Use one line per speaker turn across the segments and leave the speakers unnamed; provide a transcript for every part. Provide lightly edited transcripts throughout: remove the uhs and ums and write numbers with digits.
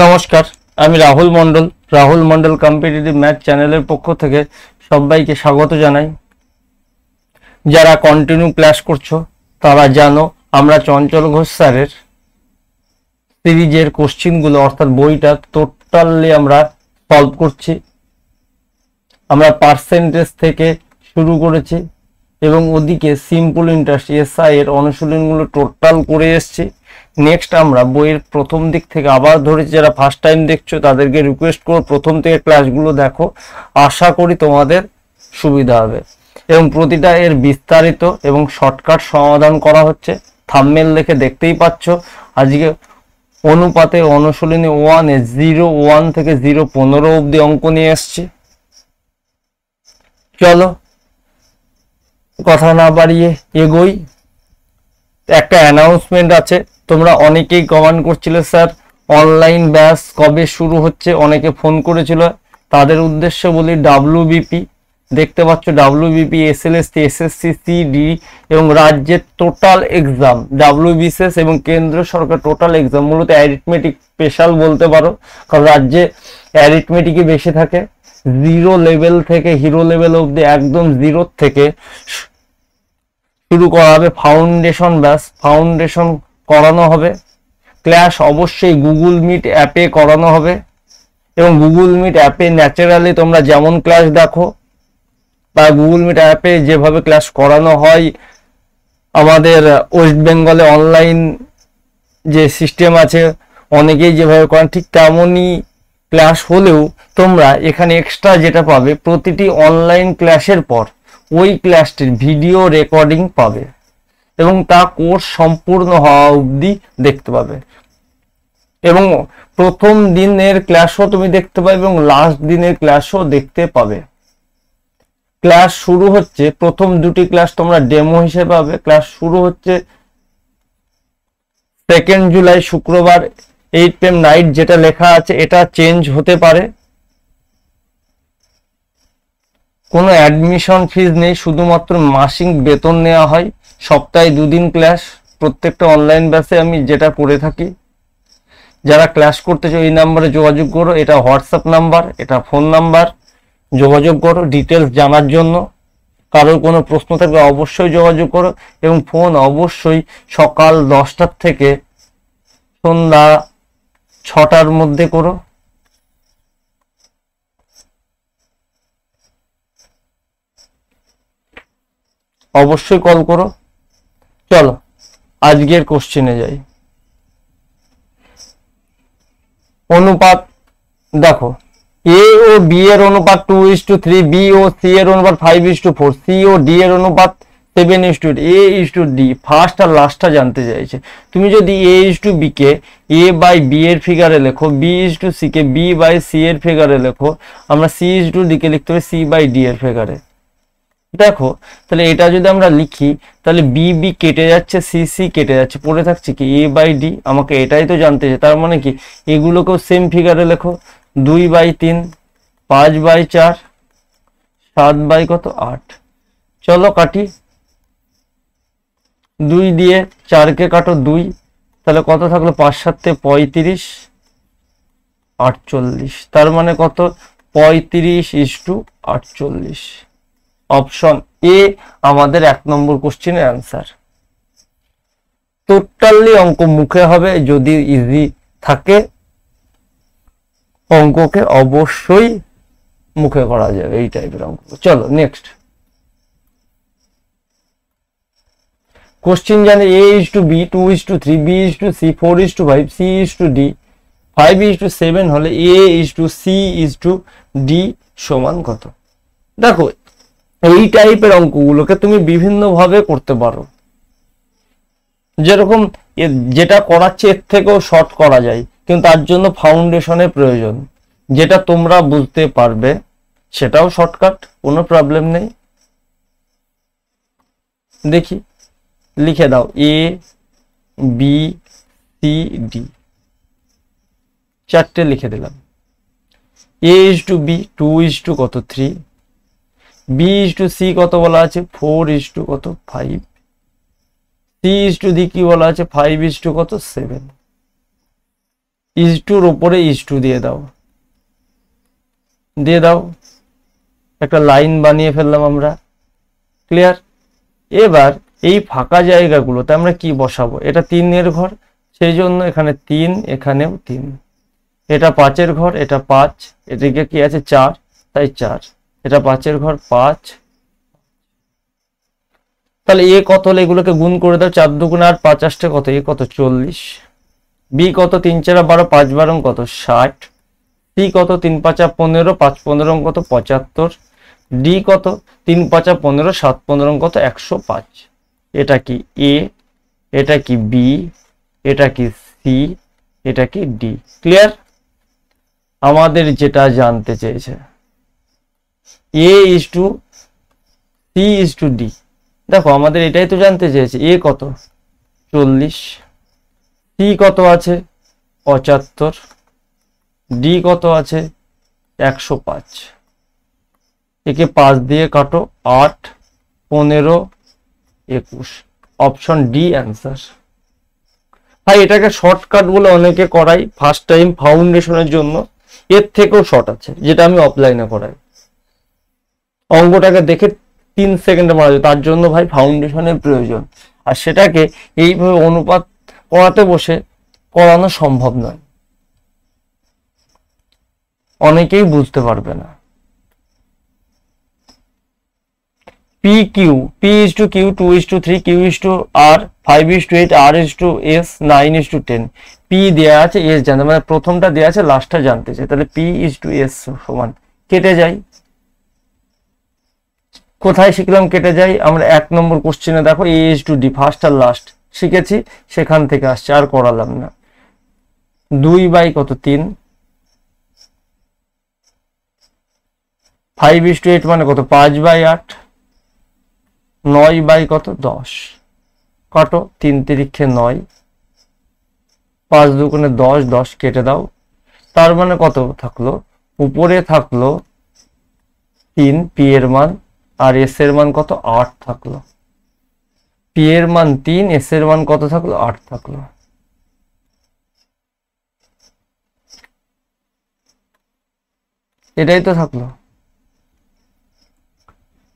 নমস্কার, আমি রাহুল মণ্ডল। রাহুল মণ্ডল competitive math চ্যানেলের পক্ষ থেকে সবাইকে স্বাগত জানাই। যারা কন্টিনিউ ক্লাস করছো তারা জানো আমরা চঞ্চল ঘোষ স্যারের সিরিজের কোশ্চিনগুলো অর্থাৎ বইটা টোটালি আমরা সলভ করছি। আমরা পার্সেন্টেজ থেকে শুরু করেছি এবং ওদিকে সিম্পল ইন্টারেস্ট এসআই এর অনুশীলনগুলো টোটাল করে এসেছি। নেক্সট আমরা বইয়ের প্রথম দিক থেকে আবার ধরেছি। যারা ফার্স্ট টাইম দেখছো তাদেরকে রিকোয়েস্ট করো প্রথম থেকে ক্লাসগুলো দেখো, আশা করি তোমাদের সুবিধা হবে। এবং প্রতিটা এর বিস্তারিত এবং শর্টকাট সমাধান করা হচ্ছে, থাম্বনেল দেখে দেখতেই পাচ্ছ। আজকে অনুপাতের অনুশীলনী 1 0-1 থেকে 0-15 অবধি অঙ্ক নিয়ে এসছি। চলো কথা না বাড়িয়ে এগোই। একটা অ্যানাউন্সমেন্ট আছে, তোমরা অনেকেই কমেন্ট করছিলে স্যার অনলাইন ব্যাচ কবে শুরু হচ্ছে, অনেকে ফোন করেছিল। তাদের উদ্দেশ্যে বলি ডাব্লিউবিপি দেখতে পাচ্ছ, ডাব্লিউবিপি, এসএলএসটি, এসএসসি, সিডি এবং রাজ্যের টোটাল এক্সাম, ডাব্লিউবিসিএস এবং কেন্দ্র সরকার টোটাল এক্সাম, মূলত অ্যারিথমেটিক স্পেশাল বলতে পারো, কারণ রাজ্যে অ্যারিথমেটিকই বেশি থাকে। জিরো লেভেল থেকে হিরো লেভেল অবধি একদম জিরো থেকে শুরু করা হবে। ফাউন্ডেশন ব্যাচ, ফাউন্ডেশন করানো হবে। ক্লাস অবশ্যই গুগল মিট অ্যাপে করানো হবে এবং গুগল মিট অ্যাপে ন্যাচারালি তোমরা যেমন ক্লাস দেখো বা গুগল মিট অ্যাপে যেভাবে ক্লাস করানো হয়, আমাদের ওয়েস্ট বেঙ্গলে অনলাইন যে সিস্টেম আছে অনেকেই যেভাবে করেন ঠিক তেমনই ক্লাস হলেও তোমরা এখানে এক্সট্রা যেটা পাবে, প্রতিটি অনলাইন ক্লাসের পর ওই ক্লাসটির ভিডিও রেকর্ডিং পাবে এবং তা কোর্স সম্পূর্ণ হওয়া অবধি দেখতে পাবে। এবং প্রথম দিনের ক্লাসও তুমি দেখতে পাবে এবং লাস্ট দিনের ক্লাসও দেখতে পাবে। ক্লাস শুরু হচ্ছে, প্রথম দুটি ক্লাস তোমরা ডেমো হিসেবে পাবে। ক্লাস শুরু হচ্ছে 2 জুলাই শুক্রবার 8 PM নাইট। যেটা লেখা আছে এটা চেঞ্জ হতে পারে। কোনো অ্যাডমিশন ফিজ নেই, শুধুমাত্র মাসিক বেতন নেওয়া হয়। সপ্তাহে 2 দিন ক্লাস, প্রত্যেকটা অনলাইন ব্যাচে আমি যেটা করে থাকি। যারা ক্লাস করতে চাও এই নাম্বারে যোগাযোগ করো, এটা হোয়াটসঅ্যাপ নাম্বার, এটা ফোন নাম্বার, যোগাযোগ করো ডিটেলস জানার জন্য। কারোর কোনো প্রশ্ন থাকলে অবশ্যই যোগাযোগ করো এবং ফোন অবশ্যই সকাল 10টার থেকে সন্ধ্যা 6টার মধ্যে করো। অবশ্যই কল করো। চলো আজকের কোশ্চেনে যাই। অনুপাত দেখো, এ ও বি এর অনুপাত 2:3, বি ও সি এর অনুপাত 5:4, সি ও ডি এর অনুপাত 7:8, A:D। ফার্স্ট আর লাস্টটা জানতে চাইছে। তুমি যদি A:B K A by B এর ফিগারে লেখো, B:C K B by C এর ফিগারে লেখো, আমরা C:D কে লিখতে হবে C বাই D এর ফিগারে। দেখো তাহলে এটা যদি আমরা লিখি তাহলে বি বি কেটে যাচ্ছে, সি সি কেটে যাচ্ছে, পড়ে থাকছে কি A বাই D। আমাকে এটাই তো জানতে চাই, তার মানে কি এগুলোকেও সেম ফিগারে লেখো। 2/3, 5/4, 7/8। চলো কাটি, 2 দিয়ে 4কে কাটো 2, তাহলে কত থাকলো 5 7 35, 48। তার মানে কত 35:48। অপশন এ আমাদের 1 নম্বর কোশ্চেনের অ্যান্সার। টোটালি অঙ্ক মুখে হবে, যদি ইজি থাকে অঙ্ককে অবশ্যই মুখে করা যাবে এই টাইপের অঙ্ক। চলো নেক্সট কোশ্চেন জানি A:B, 2:3, B:C, 4:5, C:D, 5:7 হলে A:C:D সমান কত? দেখো এই টাইপের অঙ্কগুলোকে তুমি বিভিন্ন ভাবে করতে পারো। যেরকম যেটা করাচ্ছে এর থেকেও শর্ট করা যায়, কিন্তু তার জন্য ফাউন্ডেশনের প্রয়োজন। যেটা তোমরা বুঝতে পারবে সেটাও শর্টকাট, কোনো প্রবলেম নেই। দেখি লিখে দাও A:B:C:D, 4টে লিখে দিলাম। A:B 2:3, B:C কত বলা আছে 4:5, C:D কি বলা আছে 5:7। ইজ টুর ওপরে ইজ টু দিয়ে দাও, একটা লাইন বানিয়ে ফেললাম আমরা। ক্লিয়ার? এবার এই ফাঁকা জায়গাগুলোতে আমরা কি বসাবো? এটা 3 ঘর, সেই জন্য এখানে 3, এখানেও 3। এটা 5 ঘর, এটা 5, এদিকে কি আছে 4, তাই 4। এটা 5 ঘর, 5। তাহলে এ কত হলে এগুলোকে গুণ করে দাও, 4 দুগুণে 8, 5 8 কত, এ কত 40। বি কত, 3 4 12, 5 12 কত 60। সি কত, 3 5 15, 5 15 কত 75। ডি কত, 3 5 15, 7 15 কত 105। এটা কি এ, এটা কি বি, এটা কি সি, এটা কি ডি। ক্লিয়ার? আমাদের যেটা জানতে চেয়েছে A is to C is to D, দেখো আমাদের এটাই তো জানতে চেয়েছে। এ কত 40, সি কত আছে 75, ডি কত আছে 105। একে 5 দিয়ে কাটো, 8 15 21। Option D answer. ভাই এটাকে শর্টকাট বলে অনেকে করাই ফার্স্ট টাইম ফাউন্ডেশনের জন্য, এর থেকেও শর্ট আছে যেটা আমি অফলাইনে করাই। অঙ্কটাকে দেখে 3 সেকেন্ডে মারা যায়, তার জন্য ভাই ফাউন্ডেশনের প্রয়োজন। আর সেটাকে এইভাবে অনুপাত করাতে বসে করানো সম্ভব নয়, অনেকেই বুঝতে পারবে না। P Q, P is to Q, 2 is to 3, Q is to R, 5 is to 8, R is to S, 9 is to 10। P দেয়া আছে, এস জানতে, মানে প্রথমটা দেয়া আছে, লাস্টটা জানতে চাই। তাহলে পি ইজ টু এস সমান, কেটে যাই। কোথায় শিখলাম কেটে যাই? আমরা 1 নম্বর কোশ্চেনে দেখো A is to D, first আর লাস্ট শিখেছি, সেখান থেকে আসছে, আর করালাম না। 2 বাই কত 3, 5 is to 8 মানে কত 5 বাই 8, 9 বাই কত 10। কাটো, 3 তিরিক্ষে 9, 5 দুগুণে 10, 10 কেটে দাও। তার মানে কত থাকলো? উপরে থাকলো 3 পি এর মান, আর এস এর মান কত 8 থাকলো। পি এর মান 3, এস এর মান কত থাকলো 8 থাকলো। এটাই তো থাকলো।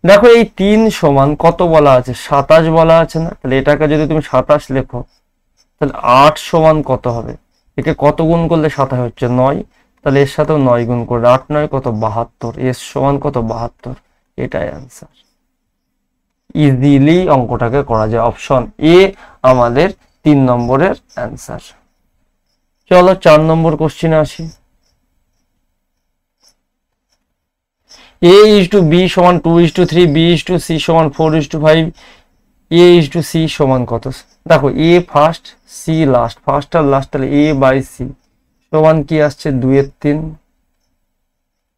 দেখো এই 3 সমান কত বলা আছে? 27 বলা আছে না? তাহলে এটাকে যদি তুমি 27 লেখো, তাহলে 8 সমান কত হবে? একে কত গুণ করলে 27 হচ্ছে 9, তাহলে এর সাথেও 9 গুণ করে 8 9 কত 72, এস সমান কত 72। এটাই অ্যান্সার। ইজিলি অঙ্কটাকে করা যায়। অপশন এ আমাদের 3 নম্বরের অ্যান্সার। চলো 4 নম্বর কোশ্চেনে আসি। a is to b সমান 2 is to 3, b is to c সমান 4 is to 5, a is to c সমান কত? দেখো a first, c last, first আর লাস্ট, তাহলে a বাই c সমান কি আসছে 2 এর 3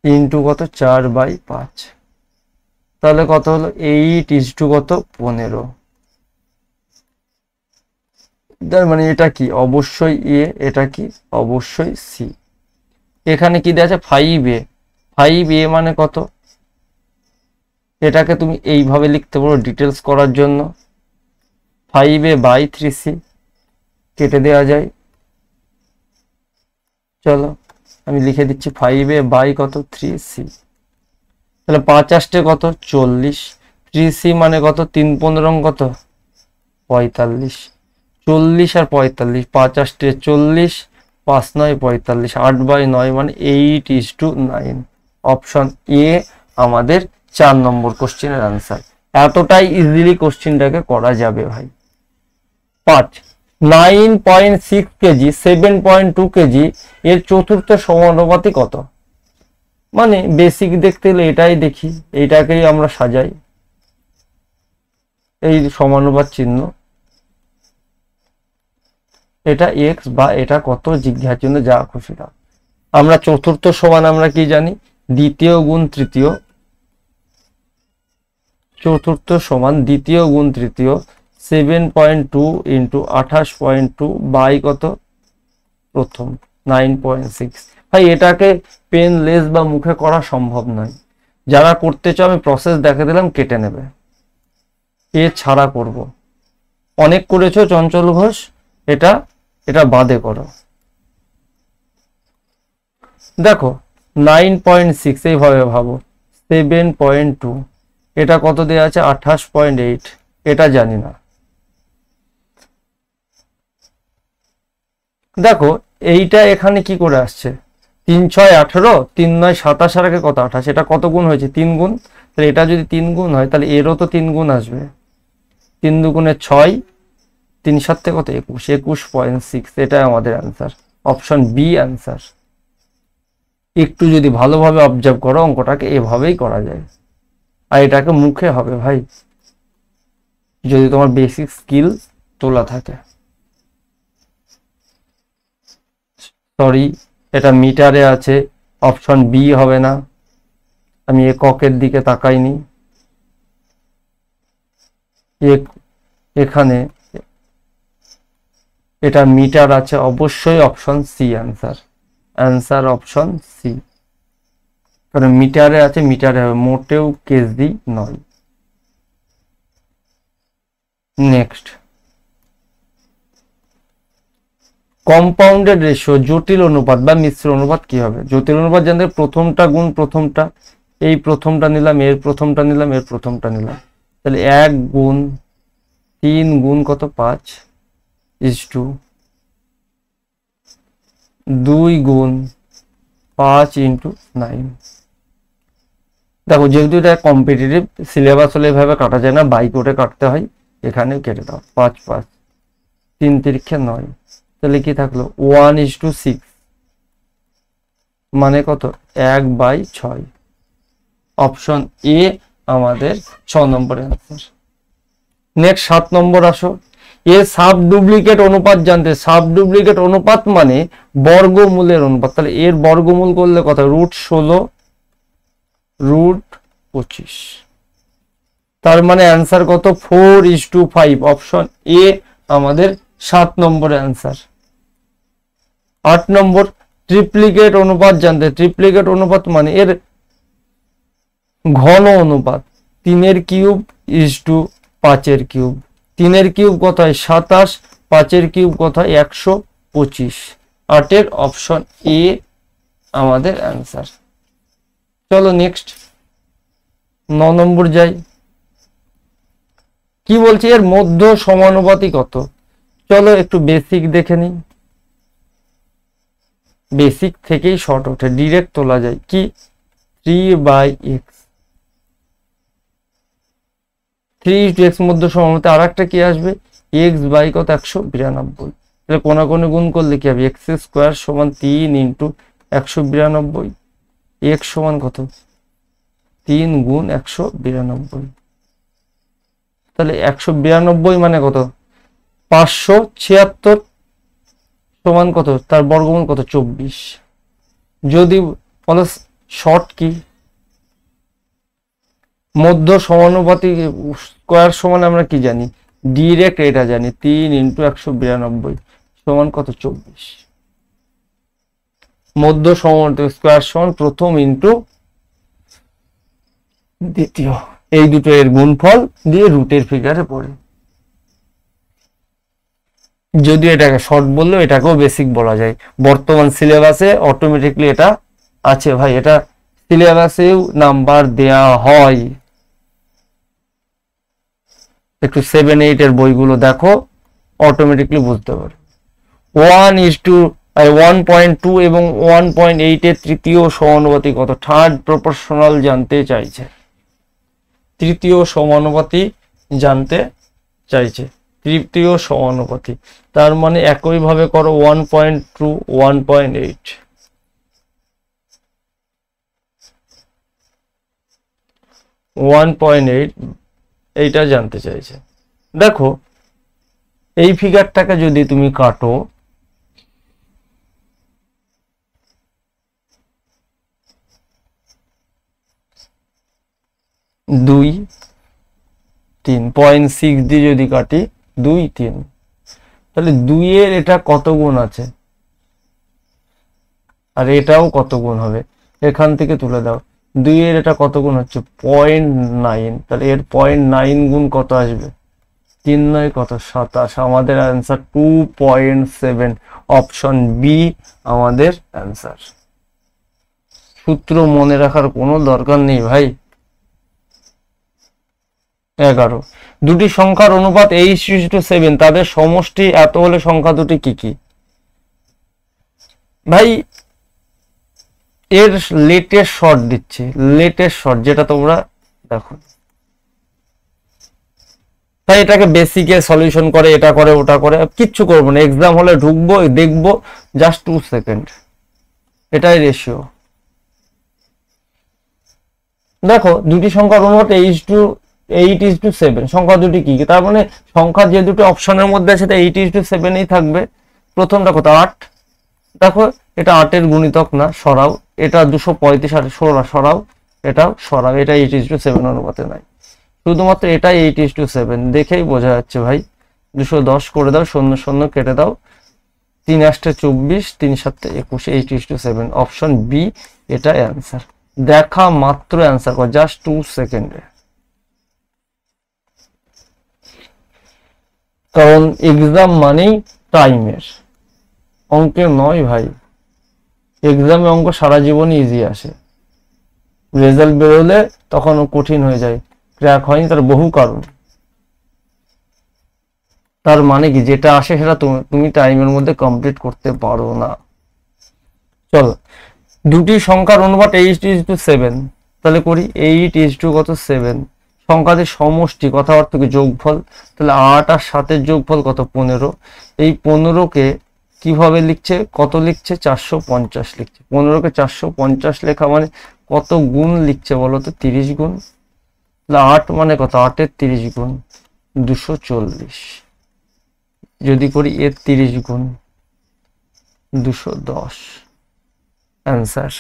ইন্টু কত 4 বাই 5, তাহলে কত হলো 8 is to কত 15। তার মানে এটা কি? অবশ্যই a, এটা কি? অবশ্যই c। এখানে কি দেয়া আছে? 5a, 5a মানে কত? এটাকে তুমি এইভাবে লিখতে পারো ডিটেলস করার জন্য, 5a বাই 3c কেটে দেওয়া যায়। চলো আমি লিখে দিচ্ছি 5a বাই কত 3c, তাহলে 5 8 কত 40, 3c মানে কত 3 15 কত 45, 40 আর 45, 5 8 40, 5 9 45, 8 বাই 9 মানে 8 is to 9। অপশন এ আমাদের 4 নম্বর কোশ্চেনের আনসার। এতটাই ইজিলি কোশ্চেনটাকে করা যাবে ভাই। 5 9.6 কেজি 7.2 কেজি এর চতুর্থ সমানুপাতি কত? মানে বেসিক দেখতে হলে এটাই দেখি, এইটাকেই আমরা সাজাই, এই সমানুপাত চিহ্ন, এটা এক্স বা এটা কত জিজ্ঞাসার জন্য যা খুশি দাও। আমরা চতুর্থ সমান আমরা কি জানি? দ্বিতীয় গুণ তৃতীয়। চতুর্থ সমান দ্বিতীয় গুণ তৃতীয়, 7.2 ইন্টু 28.2 বাই কত প্রথম 9.6। ভাই এটাকে পেন লেস বা মুখে করা সম্ভব নয়, যারা করতে চাও আমি প্রসেস দেখে দিলাম, কেটে নেবে। এ ছাড়া করব, অনেক করেছো চঞ্চল ঘোষ, এটা বাদে করো। দেখো 9.6 এইভাবে ভাবো, 7.2, এটা কত দেওয়া আছে 28.8, এটা জানি না। দেখো এইটা এখানে কি করে আসছে, 3 6 18, 3 9 27, আর আগে কত 28, এটা কত গুণ হয়েছে 3 গুণ, তাহলে এটা যদি 3 গুণ হয় তাহলে এরও তো 3 গুণ আসবে, 3 দুগুণে 6, 3 7 কত 21, 21.6, এটাই আমাদের অ্যান্সার, অপশন বি অ্যান্সার। একটু যদি ভালোভাবে অবজার্ভ করো অঙ্কটাকে এভাবেই করা যায়, আর এটাকে মুখে হবে ভাই, যদি তোমার বেসিক স্কিল তোলা থাকে। সরি, এটা মিটারে আছে, অপশন বি হবে না, আমি এককের দিকে তাকাইনি। এখানে এটা মিটার আছে, অবশ্যই option C answer, answer option C, কারণ মিটারে আছে, মিটারে হবে, মোটেও কেজি নয়। নেক্সট, কম্পাউন্ডেড রেশিও, জটিল অনুপাত বা মিশ্র অনুপাত কি হবে? জটিল অনুপাত জানতে প্রথমটা গুণ প্রথমটা, এই প্রথমটা নিলাম, এর প্রথমটা নিলাম, এর প্রথমটা নিলাম, তাহলে 1 গুণ 3 গুণ কত 5 ইজ টু 2 গুণ 5 ইন্টু 9। দেখো যেহেতু এটা কম্পিটিটিভ সিলেবাস হলে এভাবে কাটা যায় না, বাই করে কাটতে হয়, এখানে কেটে দাও, 5 5, 3 তিরিক্ষে 9, তাহলে কি থাকলো 1:6, মানে কত 1/6, অপশন এ আমাদের 6 নম্বরের অ্যান্সার। নেক্সট 7 নম্বর আসো, এর সাব ডুপ্লিকেট অনুপাত জানতে, সাব ডুপ্লিকেট অনুপাত মানে বর্গমূলের অনুপাত, তাহলে এর বর্গমূল করলে কত √16 √25, তার মানে অ্যান্সার কত 4:5, অপশন এ আমাদের 7 নম্বরের অ্যান্সার। 8 নম্বর, ট্রিপ্লিকেট অনুপাত জানতে, ট্রিপ্লিকেট অনুপাত মানে এর ঘন অনুপাত, 3 cube is to 5 cube, 3 cube কত হয় 27, 5 কিউব কত হয় 125, 8 অপশন এ আমাদের অ্যান্সার। চলো নেক্সট 9 নম্বর যাই, কি বলছে এর মধ্য সমানুপাতি কত? চলো একটু বেসিক দেখে নিই, বেসিক থেকেই শর্ট ওঠে, ডিরেক্ট তোলা যায়, কি 3/x, 3x মধ্য সমানুপাতি, আর একটা কি আসবে x বাই কত 192, তাহলে কোনাকুনি গুণ করলে কি হবে x² সমান 3 ইন্টু 192, x সমান কত 3 গুণ 192, তাহলে 192 মানে কত 576 সমান কত, তার বর্গমূল কত 24। যদি বলো শর্ট কি, মধ্য সমানুপাতি স্কয়ার সমান আমরা কি জানি, ডিরেক্ট এটা জানি, 3 ইন্টু 192 সমান কত 24, মধ্য সমানুপাতি স্কয়ার সমান প্রথম ইন্টু দ্বিতীয়, এই দুটো এর গুণফল দিয়ে রুটের ফিগারে পড়ে। যদি এটাকে শর্ট বললেও এটাকেও বেসিক বলা যায়, বর্তমান সিলেবাসে অটোমেটিকলি এটা আছে ভাই, এটা সিলেবাসেও নাম্বার দেয়া হয়, একটু 7 8 এর বইগুলো দেখো, অটোমেটিকলি বুঝতে পারো। 1:2 এবং 1.8 এর তৃতীয় সমানুপাতি কত, থার্ড প্রপোর্শনাল জানতে চাইছে, তৃতীয় সমানুপাতি জানতে চাইছে, তৃতীয় সমানুপাতি, তার মানে একইভাবে করো 1.2 1.8, 1.8 এইটা জানতে চাইছে। দেখো এই ফিগারটাকে যদি তুমি কাটো, দুই 3 0.6 দিয়ে যদি কাটি 2 3, তাহলে 2 এর এটা কত গুণ আছে আর এটাও কত গুণ হবে, এখান থেকে তুলে দাও, 2 এর এটা কত গুণ হচ্ছে 0.9, তাহলে এর 0.9 গুণ কত আসবে, 3 9 কত 27, আমাদের অ্যান্সার 2.7, অপশন বি আমাদের অ্যান্সার। সূত্র মনে রাখার কোনো দরকার নেই ভাই। 11 দুটি সংখ্যার অনুপাত 8:7, তাদের সমষ্টি এত হলে সংখ্যা দুটি কি কি? ভাই এর লেটেস্ট শর্ট দিচ্ছি, লেটেস্ট শর্ট যেটা তোমরা দেখো। তাই এটাকে বেসিকে সলিউশন করে, এটা করে ওটা করে কিচ্ছু করবো না, এক্সাম হলে ঢুকবো দেখবো জাস্ট 2 সেকেন্ড, এটাই রেশিও। দেখো দুটি সংখ্যার অনুপাত 8:7, সংখ্যা দুটি কি? তার মানে সংখ্যা যে দুটো অপশনের মধ্যে আছে 8:7 থাকবে। প্রথমটা কত? 8। দেখো এটা 8 গুণিতক না, সরাও। এটা 235 আর সরাও, এটাও সরাও। এটা 8:7 অনুপাতে নাই, শুধুমাত্র এটা 8:7 দেখেই বোঝা যাচ্ছে ভাই। 210 করে দাও, 0 0 কেটে দাও, 3 8 24, 3 7 21, 8:7 অপশন বি এটা অ্যান্সার। দেখা মাত্র অ্যান্সার কর, জাস্ট 2 সেকেন্ডে। কারণ এক্সাম মানেই টাইমের, অঙ্কের নয় ভাই। এক্সামে অঙ্ক সারা জীবনই ইজি আসে, রেজাল্ট বেরোলে তখন কঠিন হয়ে যায়, ক্র্যাক হয়নি তার বহু কারণ। তার মানে কি যেটা আসে সেটা তুমি টাইমের মধ্যে কমপ্লিট করতে পারো না। চলো দুটি সংখ্যার অনুপাত 8:7, তাহলে করি 8:7 সংখ্যাদের সমষ্টি, কথা অর্থ কি? যোগফল। তাহলে 8 আর 7 যোগফল কত? 15। এই 15কে কিভাবে লিখছে? কত লিখছে? 450 লিখছে। 15কে 450 লেখা মানে কত গুণ লিখছে বলো তো? 30 গুণ। তাহলে 8 মানে কত? 8 এর 30 গুণ 240। যদি করি এর 30 গুণ 210, অ্যান্সার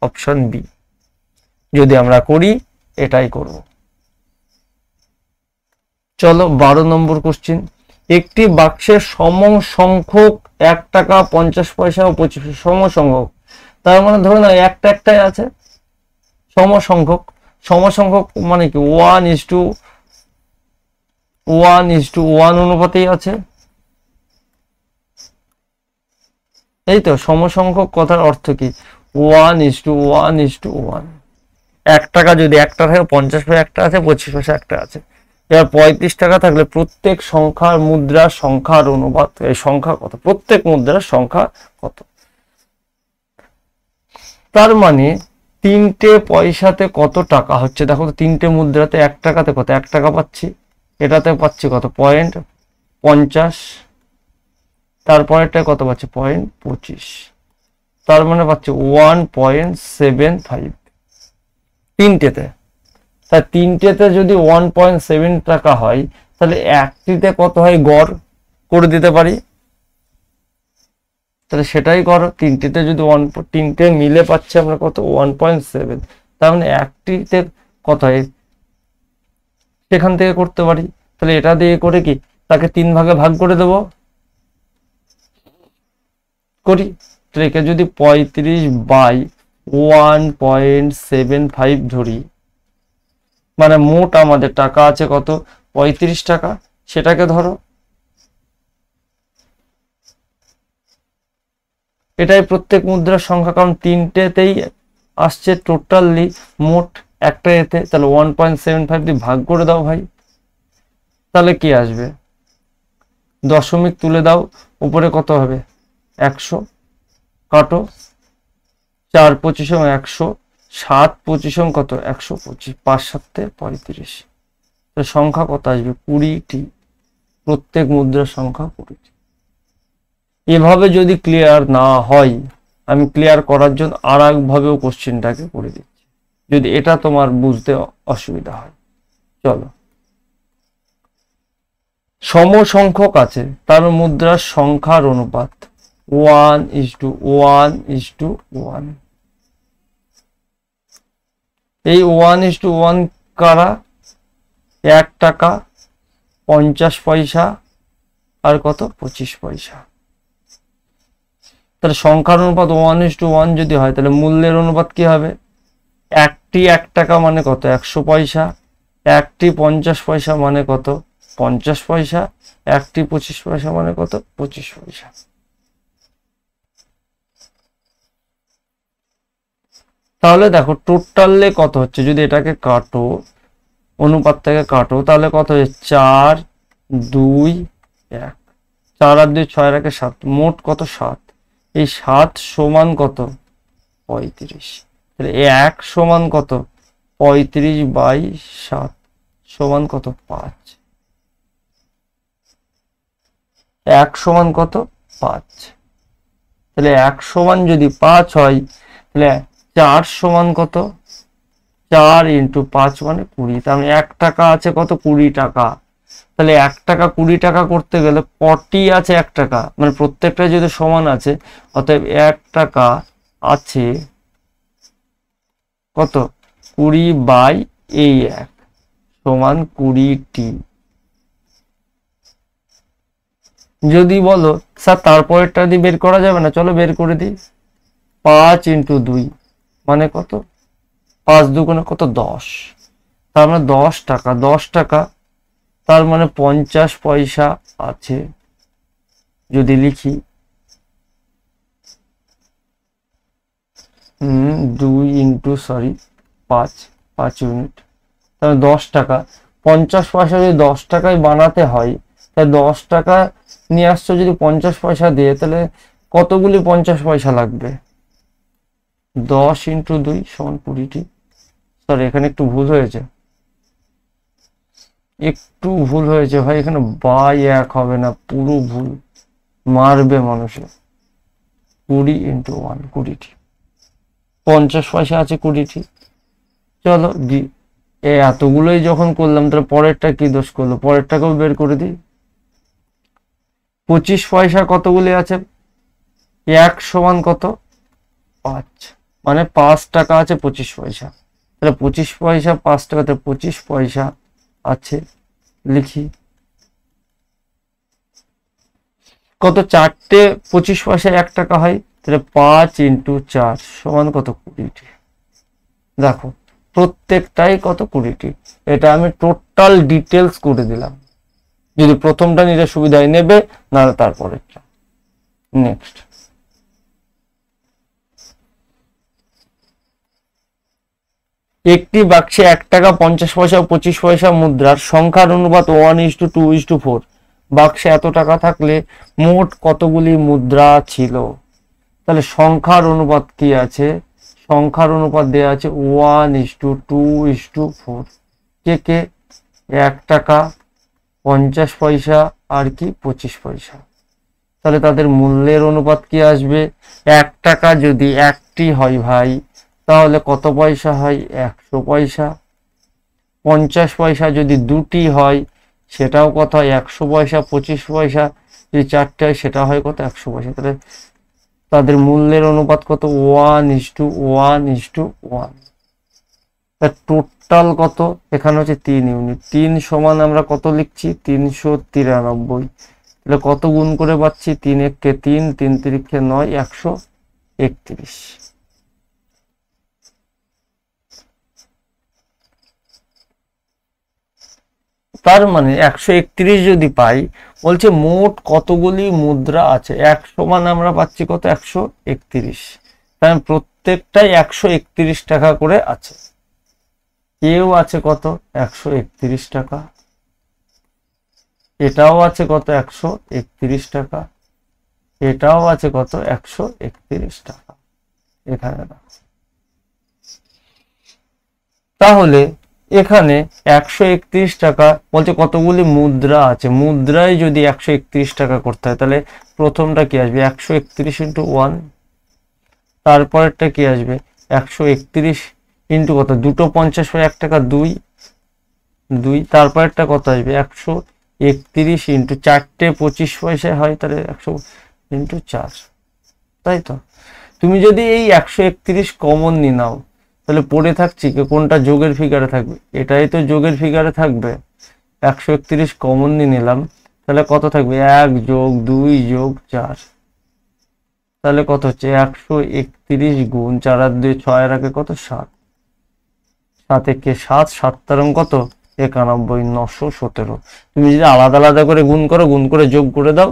অপশন বি। যদি আমরা করি এটাই করব। চলো 12 নম্বর কোশ্চিন। একটি বাক্সের সমসংখ্যক 1 টাকা 50 পয়সা ও 25 পয়সা, সমসংখ্যক। তার মানে ধরো না একটা একটাই আছে, সমসংখ্যক। সমসংখ্যক মানে কি? 1:1 অনুপাতেই আছে, এই তো সমসংখ্যক কথার অর্থ কি? 1:1:1। 1 টাকা যদি একটা থাকে, 50 পয়সা একটা আছে, 25 পয়সা একটা আছে। এবার 35 টাকা থাকলে প্রত্যেক সংখ্যার মুদ্রার সংখ্যার অনুপাত, এই সংখ্যা কত? প্রত্যেক মুদ্রার সংখ্যা কত? তার মানে 3টে পয়সাতে কত টাকা হচ্ছে? দেখো তো 3টে মুদ্রাতে 1 টাকাতে কত? 1 টাকা পাচ্ছি। এটাতে পাচ্ছি কত? 0.50। তারপরেরটা কত পাচ্ছি? 0.25। তার মানে পাচ্ছি 1.75 তিনটেতে। তাই তিনটেতে যদি 1.7 টাকা হয়, তাহলে একটিতে কত হয় গড় করে দিতে পারি। তাহলে সেটাই করো। তিনটেতে যদি তিনটে মিলে পাচ্ছি আমরা কত? 1.7। তার মানে একটিতে কত হয় সেখান থেকে করতে পারি। তাহলে এটা দিয়ে করে কি তাকে 3 ভাগে ভাগ করে দেব, করি। তাহলে একে যদি 35/1.75 ধরি, মানে মোট আমাদের টাকা আছে কত? 35 টাকা। সেটাকে ধরো, এটাই প্রত্যেক মুদ্রার সংখ্যা, কারণ তিনটেতেই আসছে টোটালি মোট একটা এতে। তাহলে 1.75 দিয়ে ভাগ করে দাও ভাই, তাহলে কি আসবে? দশমিক তুলে দাও, উপরে কত হবে? 100 কাটো, 4 25 100, 7 25 কত? 125, 5 7 35। সংখ্যা কত আসবে? 20টি। প্রত্যেক মুদ্রার সংখ্যা 20টি। এভাবে যদি ক্লিয়ার না হয়, আমি ক্লিয়ার করার জন্য আর একভাবেও কোশ্চেনটাকে করে দিচ্ছি, যদি এটা তোমার বুঝতে অসুবিধা হয়। চলো, সমসংখ্যক আছে, তার মুদ্রার সংখ্যার অনুপাত 1:1:1। এই 1:1 কারা? 1 টাকা, 50 পয়সা আর কত? 25 পয়সা। তাহলে সংখ্যার অনুপাত 1:1 যদি হয়, তাহলে মূল্যের অনুপাত কি হবে? একটি 1 টাকা মানে কত? 100 পয়সা। একটি 50 পয়সা মানে কত? 50 পয়সা। একটি 25 পয়সা মানে কত? 25 পয়সা। তাহলে দেখো টোটালে কত হচ্ছে, যদি এটাকে কাটো, অনুপাত থেকে কাটো, তাহলে কত হচ্ছে 4 2 1, 4 আর 2 6 রাখে 7, মোট কত 7। এই 7 সমান কত 35। তাহলে 1 সমান কত 35/7 সমান কত 5। 1 সমান কত 5। তাহলে 1 সমান যদি 5 হয়, তাহলে 4 সমান কত 4 × 5 মানে 20। তার মানে 1 টাকা আছে কত 20 টাকা। তাহলে 1 টাকা 20 টাকা করতে গেলে 40 আছে 1 টাকা, মানে প্রত্যেকটা যদি সমান আছে, অতএব 1 টাকা আছে কত 20/1 সমান 20টি। যদি বলো স্যার তারপরেরটা দিয়ে বের করা যাবে না, চলো বের করে দিই। 5 × 2 মানে কত 5 দুগুণে কত 10, তার মানে 10 টাকা। 10 টাকা তার মানে 50 পয়সা আছে। যদি লিখি 5 ইউনিট, তাহলে 10 টাকা। 50 পয়সা যদি 10 টাকায় বানাতে হয়, তাহলে 10 টাকা নিয়ে আসছো যদি 50 পয়সা দিয়ে, তাহলে কতগুলি 50 পয়সা লাগবে? 10 × 2 সমান 20টি। সরি, এখানে একটু ভুল হয়েছে, ভাই, এখানে বাই 1 হবে না, পুরো ভুল, মারবে মানুষে। 20 × 1 20টি, 50 পয়সা আছে 20টি। চলো এতগুলোই যখন করলাম, তাহলে পরেরটা কি দোষ করলো, পরেরটাকেও বের করে দিই। 25 পয়সা কতগুলি আছে? 1 সমান কত 5, মানে 5 টাকা আছে 25 পয়সা। তাহলে 25 পয়সা 5 টাকাতে 25 পয়সা আছে। লিখি কত 4টে 25 পয়সা 1 টাকা হয়, তাহলে 5 × 4 সমান কত 20টি। দেখো প্রত্যেকটাই কত 20টি। এটা আমি টোটাল ডিটেলস করে দিলাম। যদি প্রথমটা নিতে সুবিধায় নেবে, না তারপরেরটা। নেক্সট, একটি বাক্সে 1 টাকা 50 পয়সা ও 25 পয়সা মুদ্রার সংখ্যার অনুপাত 1:2:4। বাক্সে এত টাকা থাকলে মোট কতগুলি মুদ্রা ছিল? তাহলে সংখ্যার অনুপাত কি আছে? সংখ্যার অনুপাত দেওয়া আছে 1:2:4। কে 1 টাকা 50 পয়সা আর কি 25 পয়সা। তাহলে তাদের মূল্যের অনুপাত কি আসবে? 1 টাকা যদি 1টি হয় ভাই, তাহলে কত পয়সা হয়? 100 পয়সা। 50 পয়সা যদি 2টি হয়, সেটাও কত হয়? 100 পয়সা। 25 পয়সা যদি 4টে হয়, সেটা হয় কত? 100 পয়সা। তাহলে তাদের মূল্যের অনুপাত কত? 1:1:1। টোটাল কত? এখানে হচ্ছে 3 ইউনিট। 3 সমান আমরা কত লিখছি? 393। তাহলে কত গুণ করে পাচ্ছি? 3 1 3, 3 3 9, 131। তার মানে 131 যদি পাই, বলছে মোট কতগুলি মুদ্রা আছে। 1 সমান আমরা পাচ্ছি কত? 131। তাই প্রত্যেকটাই 131 টাকা করে আছে। এও আছে কত? 131 টাকা। এটাও আছে কত? 131 টাকা। এটাও আছে কত? 131 টাকা। এখানে তাহলে এখানে 131 টাকা বলছে কতগুলি মুদ্রা আছে। মুদ্রায় যদি 131 টাকা করতে হয়, তাহলে প্রথমটা কি আসবে? 131 × 1। তারপরেরটা কি আসবে? 131 ইন্টু কত? দুটো 50 পয়সা 1 টাকা 2। তারপরেরটা কত আসবে? 131 ইন্টু 4টে 25 পয়সা হয়, তাহলে 100 × 4। তাই তো? তুমি যদি এই 131 কমন নিয়ে নাও, তাহলে পড়ে থাকছি কোনটা যোগের ফিগারে থাকবে? এটাই তো যোগের ফিগারে থাকবে। 131 কমন নিয়ে নিলাম, তাহলে কত থাকবে? 1 + 2 + 4। তাহলে কত হচ্ছে? 131 গুণ 4 আর 2 6 রাখে কত? 7। 7 1 7, 7 কত? 91, 917। তুমি যদি আলাদা আলাদা করে গুণ করো, গুণ করে যোগ করে দাও,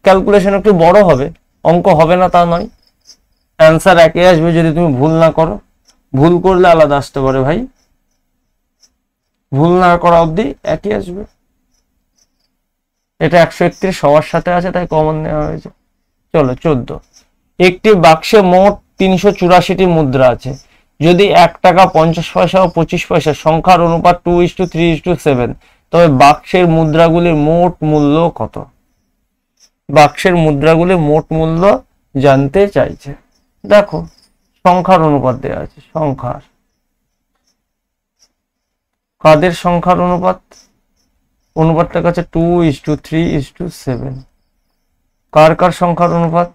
ক্যালকুলেশন একটু বড় হবে, অঙ্ক হবে না তা নয়, অ্যান্সার একই আসবে যদি তুমি ভুল না করো। ভুল করলে আলাদা আসতে পারে ভাই, ভুল না করা অবধি একই আসবে। এটা 131 সবার সাথে আছে তাই কমন নেওয়া হয়েছে। চলো 14, একটি বাক্সে মোট 384টি মুদ্রা আছে। যদি 1 টাকা 50 পয়সা ও 25 পয়সা সংখ্যার অনুপাত 2:3:7, তবে বাক্সের মুদ্রাগুলির মোট মূল্য কত? বাক্সের মুদ্রাগুলির মোট মূল্য জানতে চাইছে। দেখো সংখ্যার অনুপাত দেওয়া আছে, সংখ্যার, কাদের সংখ্যার অনুপাত? অনুপাতটা কাছে 2:3:7। কার কার সংখ্যার অনুপাত?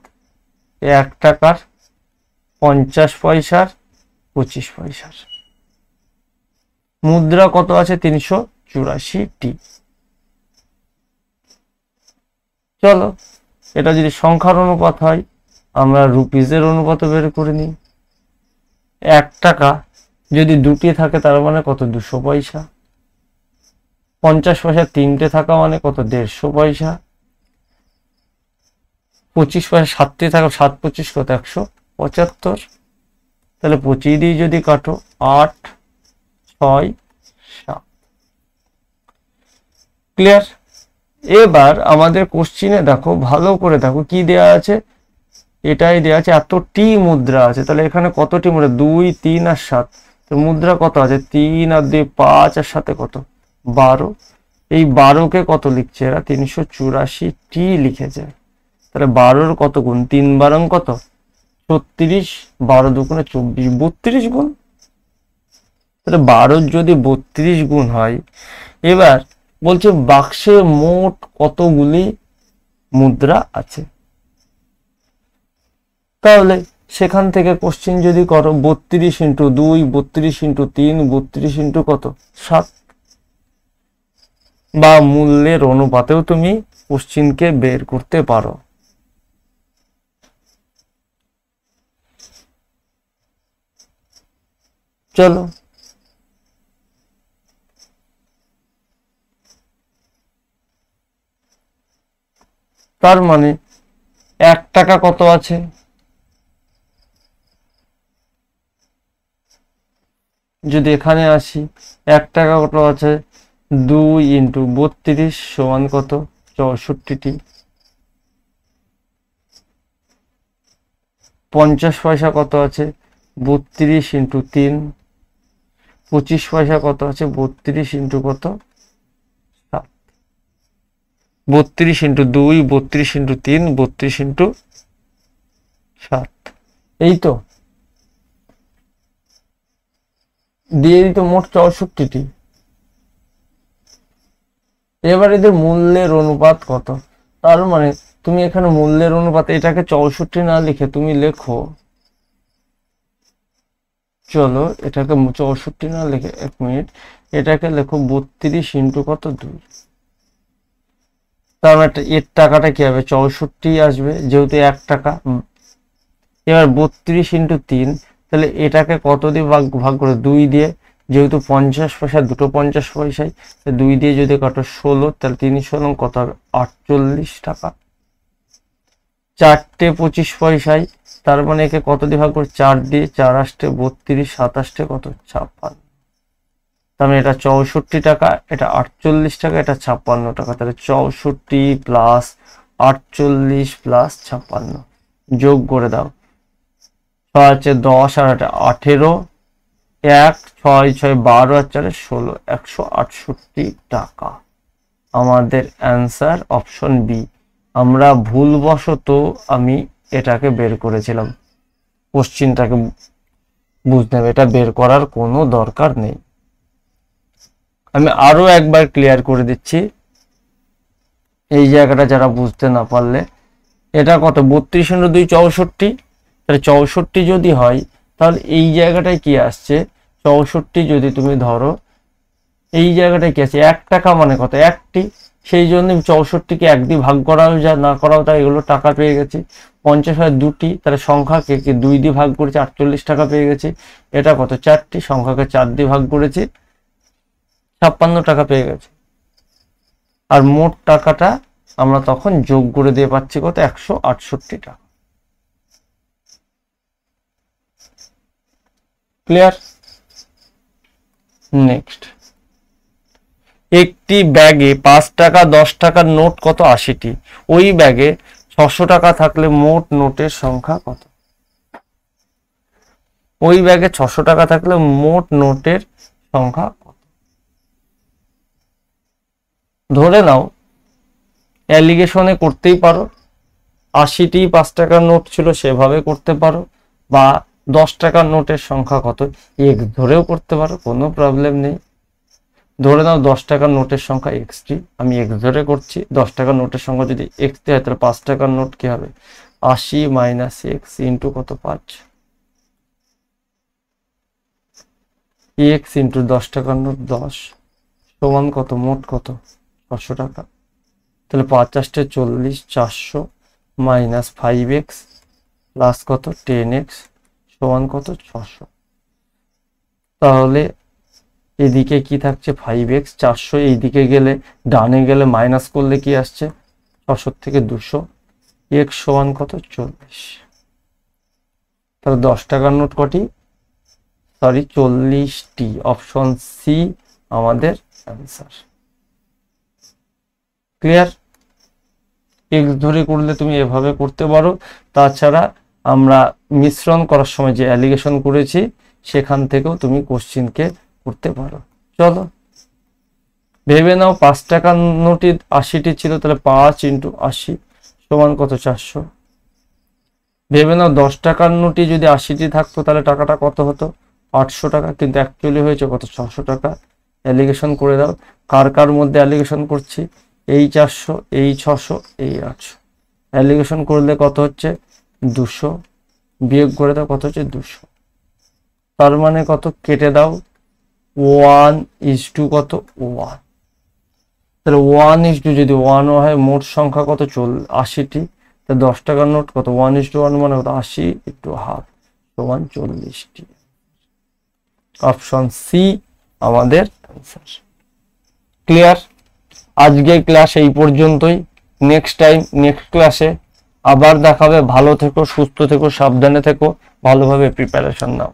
1 টাকার, 50 পয়সার, 25 পয়সার। মুদ্রা কত আছে? 384টি। চলো এটা যদি সংখ্যার অনুপাত হয় আমরা রুপিজের অনুপাত বের করে নিই। 1 টাকা যদি 2টি থাকে তার মানে কত? 200 পয়সা। 50 পয়সা 3টে থাকা মানে কত? 150 পয়সা। 25 পয়সা 7টি থাকা, 7 25 কত? 175। তাহলে 25 দিয়ে যদি কাটো 8 6 7। ক্লিয়ার? এবার আমাদের কোশ্চিনে দেখো, ভালো করে দেখো কি দেয়া আছে, এটাই দেয়া আছে এতটি মুদ্রা আছে। তাহলে এখানে কতটি মুদ্রা? 2 3 আর 7। তো মুদ্রা কত আছে? 3 আর 2 5 আর 7 কত? 12। এই 12কে কত লিখছে এরা? 384টি লিখেছে। তাহলে 12-র কত গুণ? 3 12 কত? 36। 12 দুগুণে 24, 32 গুণ। তাহলে 12 যদি 32 গুণ হয়, এবার বলছে বাক্সে মোট কতগুলি মুদ্রা আছে। তাহলে সেখান থেকে কোশ্চেন যদি করো 32 × 2, 32 × 3, 32 × কত? 7, বা মূল্যের অনুপাতেও তুমি কোশ্চেনকে বের করতে পারো। চলো তার মানে 1 টাকা কত আছে? যদি এখানে আসি 1 টাকা কত আছে? 2 × 32 সমান কত? 64টি। 50 পয়সা কত আছে? 32 × 3। 25 পয়সা কত আছে? 32 × কত? 7। 32 × 2, 32 × 3, 32 × 7। এই তো দিয়ে দিত মোট 64টি। এবার এদের মূল্যের অনুপাত কত? তার মানে তুমি এখানে মূল্যের অনুপাত, এটাকে 64 না লিখে তুমি লেখো, চলো এটাকে 64 না লিখে 1 মিনিট, এটাকে লেখো 32 × কত? 2। তার মানে এর টাকাটা কি হবে? 64 আসবে যেহেতু 1 টাকা। এবার 32 × 3, তাহলে এটাকে কত দিয়ে ভাগ করে? 2 দিয়ে, যেহেতু 50 পয়সা, দুটো 50 পয়সায়, 2 দিয়ে যদি কাটো 16, তাহলে 3 16 কত হবে? 48 টাকা। 4টে 25 পয়সায়, তার মানে একে কত দিয়ে ভাগ করে? 4 দিয়ে, 4 8 32, 7 8 কত? 56। তার মানে এটা 64 টাকা, এটা 48 টাকা, এটা 56 টাকা। তাহলে 64 প্লাস 48 প্লাস 56 যোগ করে দাও। 6 10 আর 18, 1 6 6 12 আর 4 16, 168 টাকা। আমাদের অ্যান্সার অপশন বি। আমরা ভুলবশত আমি এটাকে বের করেছিলাম, কোশ্চিনটাকে বুঝতে হবে, এটা বের করার কোনো দরকার নেই। আমি আরো একবার ক্লিয়ার করে দিচ্ছি এই জায়গাটা যারা বুঝতে না পারলে। এটা কত? 32 × 2 64। তাহলে 64 যদি হয় তাহলে এই জায়গাটায় কি আসছে? 64 যদি তুমি ধরো, এই জায়গাটায় কি আছে? 1 টাকা মানে কত? 1টি। সেই জন্য 64কে 1 দিয়ে ভাগ করাও যা না করাও তাই, এগুলো টাকা পেয়ে গেছি। 50 হয় 2টি, তাহলে সংখ্যাকে 2 দিয়ে ভাগ করেছি, 48 টাকা পেয়ে গেছি। এটা কত? 4টি, সংখ্যাকে 4 দিয়ে ভাগ করেছি, 56 টাকা পেয়ে গেছি। আর মোট টাকাটা আমরা তখন যোগ করে দিয়ে পাচ্ছি কত? 168 টাকা। ক্লিয়ার? নেক্সট, একটি ব্যাগে 5 টাকা 10 টাকার নোট কত? 80টি। ওই ব্যাগে 600 টাকা থাকলে মোট নোটের সংখ্যা কত? ওই ব্যাগে 600 টাকা থাকলে মোট নোটের সংখ্যা কত? ধরে নাও অ্যালিগেশনে করতেই পারো, 80টি 5 টাকার নোট ছিল সেভাবে করতে পারো, বা 10 টাকার নোটের সংখ্যা কত এক্স ধরেও করতে পারো, কোনো প্রবলেম নেই। ধরে নাও 10 টাকার নোটের সংখ্যা এক্সটি, আমি এক্স ধরে করছি। 10 টাকার নোটের সংখ্যা যদি এক্সটি হয় তাহলে 5 টাকার নোট কি হবে? 80 মাইনাস এক্স ইন্টু কত? 5। এক্স ইন্টু 10 টাকার নোট 10 সমান কত? মোট কত? 600 টাকা। তাহলে 50 40 400 মাইনাস 5x প্লাস কত? 10x সমান কত? 600। তাহলে এদিকে কি থাকছে? 5x। 400 এইদিকে গেলে, ডানে গেলে মাইনাস করলে কি আসছে? 600 থেকে 200। x সমান কত? 40। তাহলে 10 টাকার নোট কটি? সরি 40টি। অপশন সি আমাদের অ্যান্সার। ক্লিয়ার? এক্স ধরে করলে তুমি এভাবে করতে পারো। তাছাড়া আমরা মিশ্রণ করার সময় যে অ্যালিগেশন করেছি সেখান থেকেও তুমি কোশ্চিনকে করতে পারো। চলো ভেবে নাও 5 টাকার নোটে 80টি ছিল, তাহলে 5 ইন্টু 80 সমান কত? 400। ভেবে নাও 10 টাকার নোটে যদি 80টি থাকতো তাহলে টাকাটা কত হতো? 800 টাকা, কিন্তু অ্যাকচুয়ালি হয়েছে কত? 600 টাকা। অ্যালিগেশন করে দাও। কার কার মধ্যে অ্যালিগেশন করছি? এই 400, এই 600, এই 800। অ্যালিগেশন করলে কত হচ্ছে? 200। বিয়োগ করে দাও, কত হচ্ছে? 200। তার মানে কত? কেটে দাও। 1:, কত? 1। তাহলে 1:, যদি 1 হয় মোট সংখ্যা কত? 80টি। তাহলে 10 টাকার নোট কত? 1:1 মানে কত? 80 × হাফ সমান 40টি। অপশন সি আমাদের অ্যান্সার। ক্লিয়ার? আজকের ক্লাস এই পর্যন্তই। নেক্সট টাইম নেক্সট ক্লাসে আবার দেখাবে। ভালো থেকো, সুস্থ থেকো, সাবধানে থেকো, ভালোভাবে প্রিপারেশন নাও।